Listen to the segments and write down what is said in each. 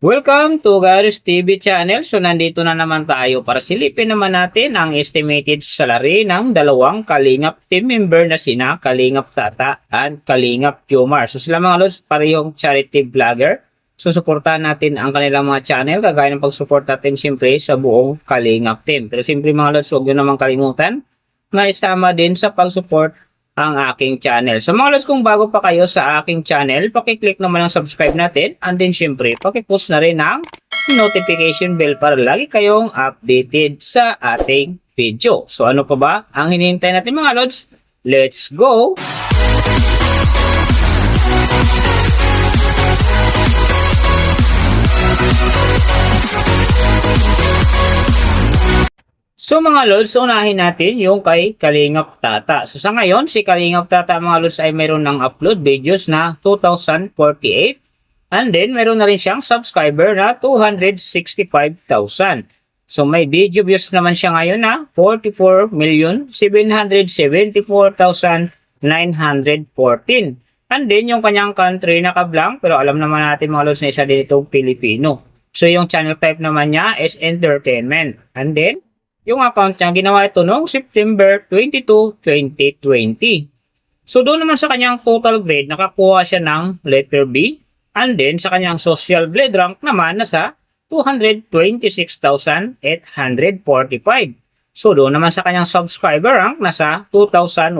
Welcome to Garus TV channel. So nandito na naman tayo para silipin naman natin ang estimated salary ng dalawang Kalingap team member na sina Kalingap Tata and Kalingap Jomar. So sila mga lods, parehong charity vlogger. So suportahan natin ang kanilang mga channel kagaya ng pag-support natin siyempre sa buong Kalingap team. Pero siyempre mga lods, huwag nyo naman kalimutan na isama din sa pag-support ang aking channel. So mga lods, kung bago pa kayo sa aking channel, pakiclick naman ang subscribe natin and then syempre pakipost na rin ang notification bell para lagi kayong updated sa ating video. So ano pa ba ang hinihintay natin mga lods? Let's go! So mga lods, unahin natin yung kay Kalingap Tata. So sa ngayon, si Kalingap Tata mga lods ay mayroon ng upload videos na 2,048. And then mayroon na rin siyang subscriber na 265,000. So may video views naman siya ngayon na 44,774,914. And then yung kanyang country nakablank, pero alam naman natin mga lods na isa din itong Pilipino. So yung channel type naman niya is entertainment. And then yung account niya, ginawa ito noong September 22, 2020. So doon naman sa kanyang total grade, nakakuha siya ng letter B. And then sa kanyang social blade rank naman, nasa 226,845. So doon naman sa kanyang subscriber rank, nasa 2,101.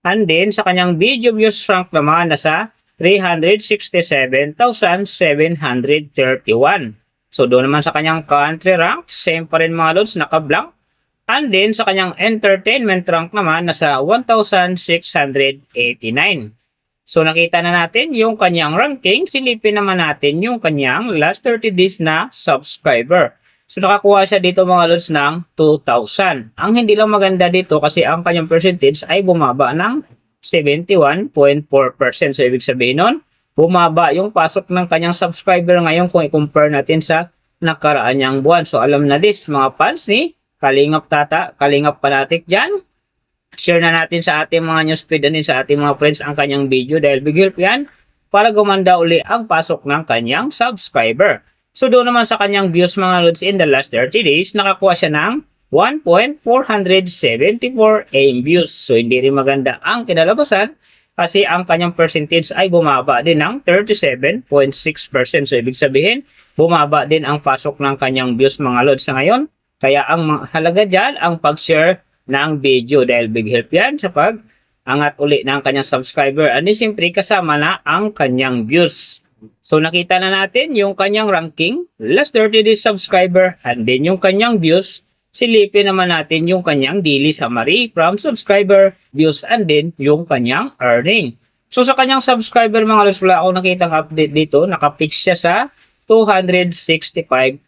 And then sa kanyang video views rank naman, nasa 367,731. So doon naman sa kanyang country rank, same pa rin mga lods, naka-blank. And then sa kanyang entertainment rank naman, nasa 1,689. So nakita na natin yung kanyang ranking. Silipin naman natin yung kanyang last 30 days na subscriber. So nakakuha siya dito mga lods ng 2,000. Ang hindi lang maganda dito kasi ang kanyang percentage ay bumaba ng 71.4%. So ibig sabihin nun, bumaba yung pasok ng kanyang subscriber ngayon kung i-compare natin sa nakaraan niyang buwan. So alam na this mga fans ni Kalingap Tata, Kalingap Panatik dyan. Share na natin sa ating mga newsfeed and sa ating mga friends ang kanyang video dahil big help yan para gumanda uli ang pasok ng kanyang subscriber. So doon naman sa kanyang views mga lods in the last 30 days, nakakuha siya ng 1.474 AM views. So hindi rin maganda ang kinalabasan kasi ang kanyang percentage ay bumaba din ng 37.6%. So ibig sabihin, bumaba din ang pasok ng kanyang views mga lods sa ngayon. Kaya ang halaga dyan, ang pag-share ng video dahil big help yan sa pag-angat uli ng kanyang subscriber. And siyempre kasama na ang kanyang views. So nakita na natin yung kanyang ranking, last 30 days subscriber, and then yung kanyang views. Silipin naman natin yung kanyang daily summary from subscriber, views, and then yung kanyang earning. So sa kanyang subscriber mga lods, wala akong nakitang update dito. Nakapix siya sa 265,000.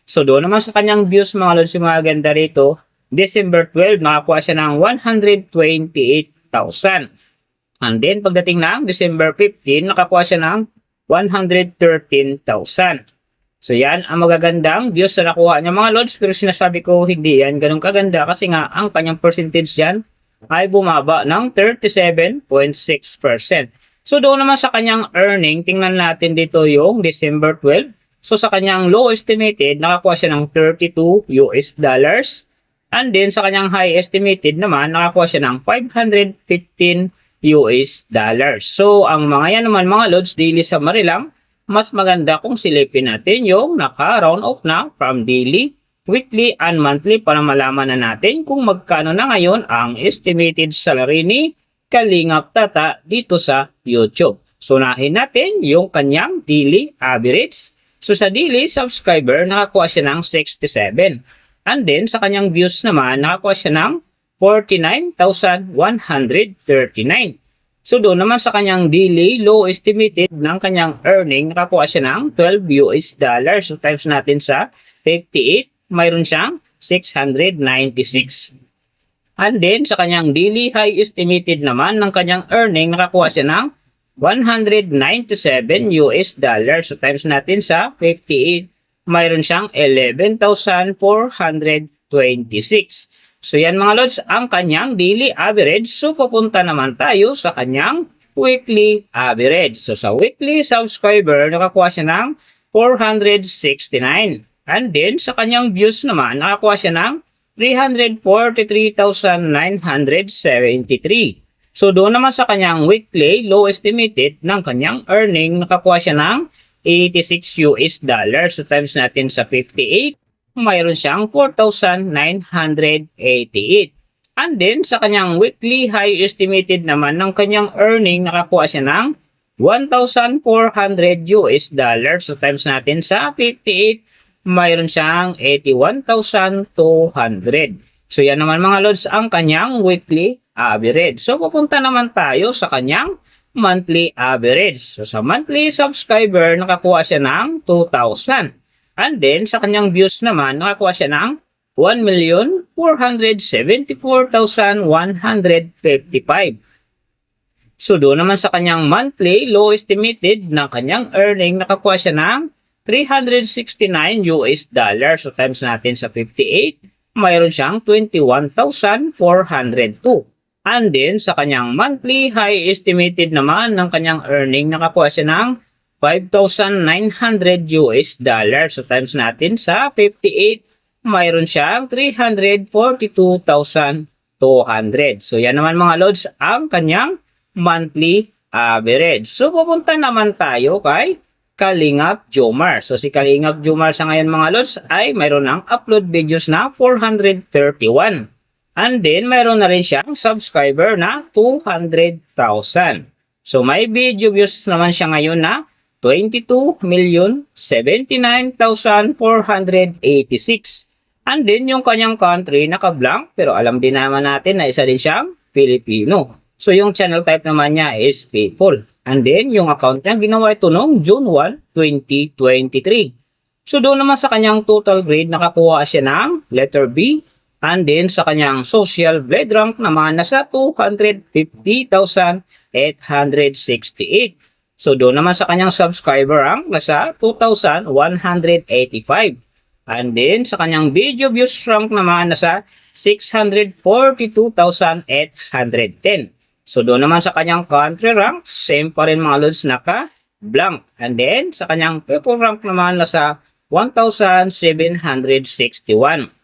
So doon naman sa kanyang views mga lods, yung mga ganda rito, December 12, nakakuha siya ng 128,000. And then pagdating ng December 15, nakakuha siya ng 113,000. So yan ang magagandang views na nakuha niya mga lods, pero sinasabi ko hindi yan ganun kaganda kasi nga ang kanyang percentage dyan ay bumaba ng 37.6%. So doon naman sa kanyang earning, tingnan natin dito yung December 12. So sa kanyang low estimated, nakakuha siya ng $32. And then sa kanyang high estimated naman, nakakuha siya ng $515. So ang mga yan naman mga lods, daily summary lang. Mas maganda kung silipin natin yung naka-round off na from daily, weekly, and monthly para malaman na natin kung magkano na ngayon ang estimated salary ni Kalingap Tata dito sa YouTube. So unahin natin yung kanyang daily average. So sa daily subscriber, nakakuha siya ng 67. And then sa kanyang views naman, nakakuha siya ng 49,139. So doon naman sa kanyang daily low estimated ng kanyang earning, nakakuha siya ng $12. So times natin sa 58, mayroon siyang 696. And then sa kanyang daily high estimated naman ng kanyang earning, nakakuha siya ng $197. So times natin sa 58, mayroon siyang 11,426. So yan mga lods, ang kanyang daily average. So pupunta naman tayo sa kanyang weekly average. So sa weekly subscriber, nakakuha siya ng 469. And then sa kanyang views naman, nakakuha siya ng 343,973. So doon naman sa kanyang weekly low estimated ng kanyang earning, nakakuha siya ng 86 US dollars. So times natin sa 58, mayroon siyang 4,988. And then sa kanyang weekly high estimated naman ng kanyang earning, nakakuha siya ng 1,400 US dollars. So times natin sa 58, mayroon siyang 81,200. So yan naman mga lods ang kanyang weekly average. So pupunta naman tayo sa kanyang monthly average. So sa monthly subscriber, nakakuha siya ng 2,000. And then sa kanyang views naman, nakakuha siya ng 1,474,155. So doon naman sa kanyang monthly low estimated na kanyang earning, nakakuha siya ng 369 US dollars. So times natin sa 58, mayroon siyang 21,402. And then sa kanyang monthly high estimated naman ng kanyang earning, nakakuha siya ng 5,900 US dollars. So times natin sa 58, mayroon siyang 342,200. So yan naman mga lods ang kanyang monthly average. So pupunta naman tayo kay Kalingap Jomar. So si Kalingap Jomar sa ngayon mga lods ay mayroon ng upload videos na 431. And then mayroon na rin siyang subscriber na 200,000. So may video views naman siya ngayon na 22,079,486. And then yung kanyang country naka-blank, pero alam din naman natin na isa din siyang Filipino. So yung channel type naman niya is faithful. And then yung account niya ginawa ito noong June 1, 2023. So doon naman sa kanyang total grade, nakakuha siya ng letter B. And then sa kanyang social blade rank naman nasa 250,868. So doon naman sa kanyang subscriber rank nasa 2,185. And then sa kanyang video views rank naman nasa 642,810. So doon naman sa kanyang country rank, same pa rin mga lods, naka blank. And then sa kanyang people rank naman nasa 1,761.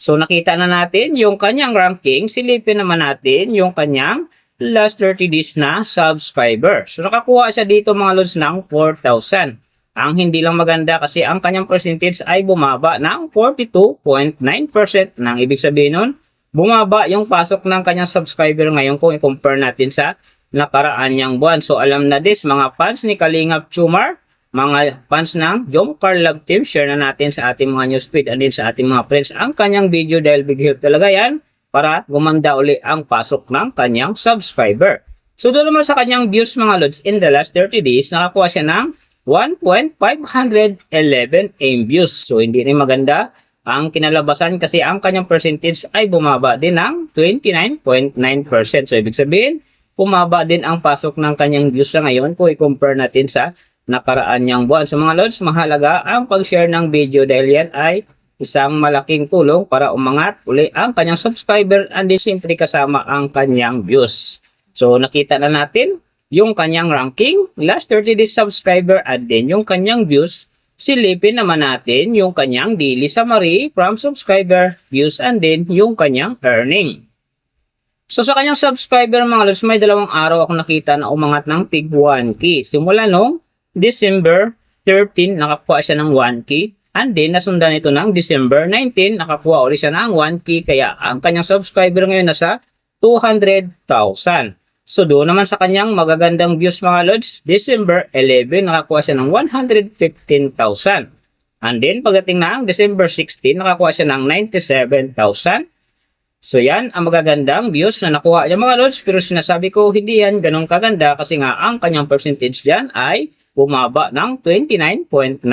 So nakita na natin yung kanyang ranking. Silipin naman natin yung kanyang last 30 days na subscriber. So nakakuha siya dito mga lods ng 4,000. Ang hindi lang maganda kasi ang kanyang percentage ay bumaba ng 42.9%. Nang ibig sabihin nun, bumaba yung pasok ng kanyang subscriber ngayon kung i-compare natin sa nakaraan niyang buwan. So alam na this mga fans ni Kalingap Jomar, mga fans ng Jomcar Love Team, share na natin sa ating mga newsfeed and din sa ating mga friends ang kanyang video dahil big help talaga yan para gumanda uli ang pasok ng kanyang subscriber. So doon naman sa kanyang views mga lods in the last 30 days, nakakuha siya ng 1.511 M views. So hindi rin maganda ang kinalabasan kasi ang kanyang percentage ay bumaba din ng 29.9%. So ibig sabihin, bumaba din ang pasok ng kanyang views sa ngayon kung i-compare natin sa nakaraan niyang buwan. So mga lods, mahalaga ang pag-share ng video dahil yan ay isang malaking tulong para umangat uli ang kanyang subscriber and din siyempre kasama ang kanyang views. So nakita na natin yung kanyang ranking, last 30 days subscriber at din yung kanyang views. Silipin naman natin yung kanyang daily summary from subscriber, views and din yung kanyang earning. So sa kanyang subscriber mga lods, may 2 araw ako nakita na umangat ng tig 1K. Simula nung December 13, nakakuha siya ng 1K. And then, nasundan ito ng December 19, nakakuha ulit siya ng 1K. Kaya, ang kanyang subscriber ngayon nasa 200,000. So, doon naman sa kanyang magagandang views mga lods, December 11, nakakuha siya ng 115,000. And then, pagdating ng December 16, nakakuha siya ng 97,000. So, yan ang magagandang views na nakuha niya mga lods. Pero sinasabi ko, hindi yan ganun kaganda kasi nga ang kanyang percentage dyan ay bumaba ng 29.9%.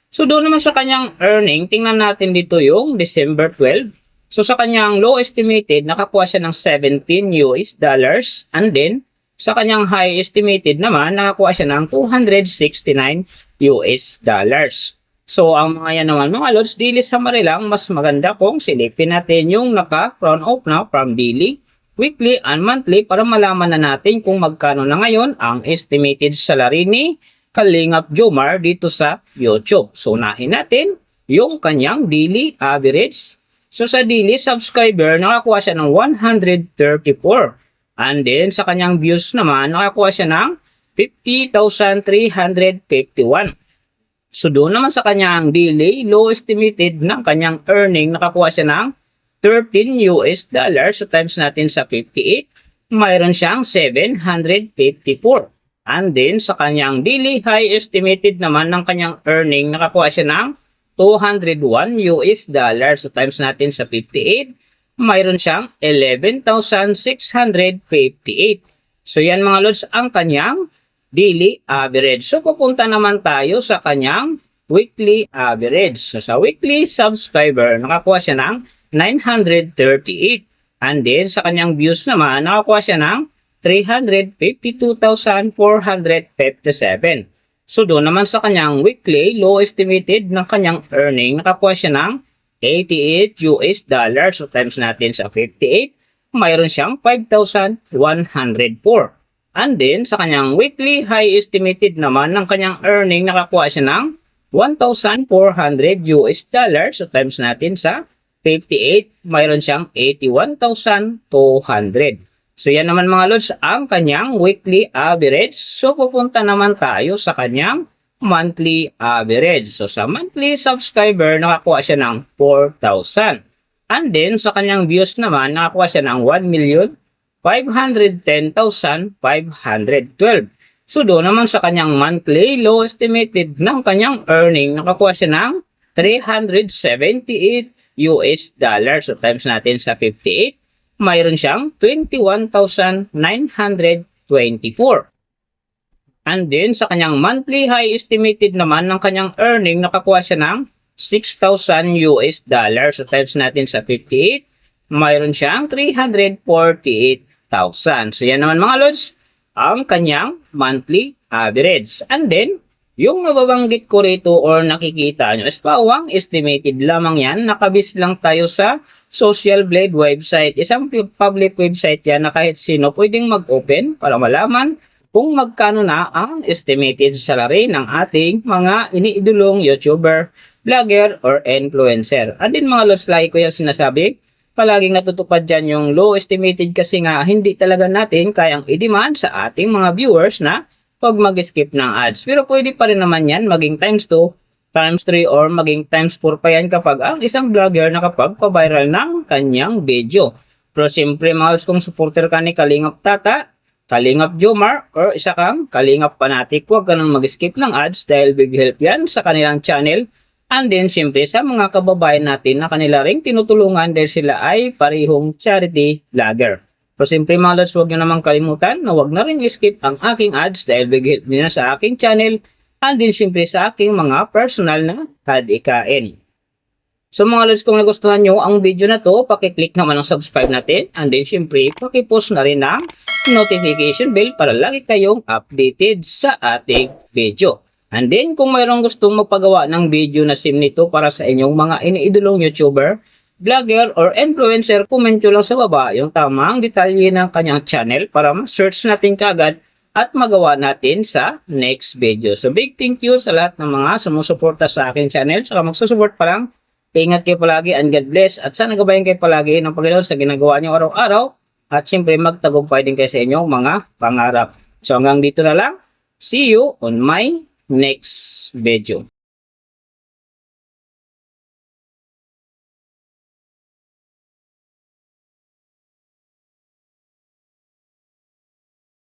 So doon naman sa kanyang earning, tingnan natin dito yung December 12. So sa kanyang low estimated, nakakuha siya ng 17 US dollars. And then sa kanyang high estimated naman, nakakuha siya ng 269 US dollars. So ang mga yan naman mga lods, daily summary lang, mas maganda kung silipin natin yung naka-front off na from daily. weekly and monthly para malaman na natin kung magkano na ngayon ang estimated salary ni Kalingap Jomar dito sa YouTube. So unahin natin yung kanyang daily average. So sa daily subscriber, nakakuha siya ng 134. And then sa kanyang views naman, nakakuha siya ng 50,351. So doon naman sa kanyang daily low estimated ng kanyang earning, nakakuha siya ng 13 US dollars. So times natin sa 58, mayroon siyang 754. And then sa kanyang daily high estimated naman ng kanyang earning, nakakuha siya ng 201 US dollars. So times natin sa 58, mayroon siyang 11,658. So yan mga lods ang kanyang daily average. So pupunta naman tayo sa kanyang weekly average. So sa weekly subscriber, nakakuha siya ng 938. And then sa kanyang views naman, nakakuha siya ng 352,457. So doon naman sa kanyang weekly low estimated ng kanyang earning, nakakuha siya ng 88 US dollars. So times natin sa 58, mayroon siyang 5,104. And then sa kanyang weekly high estimated naman ng kanyang earning, nakakuha siya ng 1,400 US dollars. So times natin sa 58, mayroon siyang 81,200. So yan naman mga lods ang kanyang weekly average. So pupunta naman tayo sa kanyang monthly average. So sa monthly subscriber, nakakuha siya ng 4,000. And then sa kanyang views naman, nakakuha siya ng 1,510,512. So doon naman sa kanyang monthly low estimated ng kanyang earning, nakakuha siya ng 378 US dollars. So times natin sa 58, mayroon siyang 21,924. And then sa kanyang monthly high estimated naman ng kanyang earning, nakakuha siya ng 6,000 US dollars. So times natin sa 58, mayroon siyang 348,000. So yan naman mga lods ang kanyang monthly average. And then yung nababanggit ko rito or nakikita nyo is pawang estimated lamang yan. Nakabis lang tayo sa Social Blade website. Isang public website yan na kahit sino pwedeng mag-open para malaman kung magkano na ang estimated salary ng ating mga iniidolong YouTuber, vlogger, or influencer. And din mga lods, lagi ko yung sinasabi, palaging natutupad dyan yung low estimated kasi nga hindi talaga natin kayang i-demand sa ating mga viewers na pag mag-skip ng ads. Pero pwede pa rin naman yan maging times 2, times 3, or maging times 4 pa yan kapag ang isang vlogger nakapag-viral ng kanyang video. Pero siyempre mga lods, kung supporter ka ni Kalingap Tata, Kalingap Jomar, or isa kang Kalingap fanatic, huwag ka nang mag-skip ng ads dahil big help yan sa kanilang channel. And then siyempre sa mga kababayan natin na kanila ring tinutulungan dahil sila ay parehong charity vlogger. Pero siyempre mga lods, huwag nyo naman kalimutan na huwag na rin skip ang aking ads dahil big help nyo na sa aking channel and din siyempre sa aking mga personal na ad-ikain. So mga lods, kung nagustuhan nyo ang video na to, pakiclick naman ang subscribe natin and then siyempre pakipost na rin ang notification bell para lagi kayong updated sa ating video. And then kung mayroong gustong magpagawa ng video na sim nito para sa inyong mga iniidolong YouTuber, vlogger, or influencer, comment nyo lang sa baba yung tamang detalye ng kanyang channel para ma-search natin kagad at magawa natin sa next video. So big thank you sa lahat ng mga sumusuporta sa akin channel. Saka magsusupport pa lang, ingat kayo palagi and God bless. At sana gabayan kayo palagi ng Panginoon sa ginagawa nyo araw-araw. At siyempre magtagumpay din kayo sa inyong mga pangarap. So hanggang dito na lang. See you on my next video.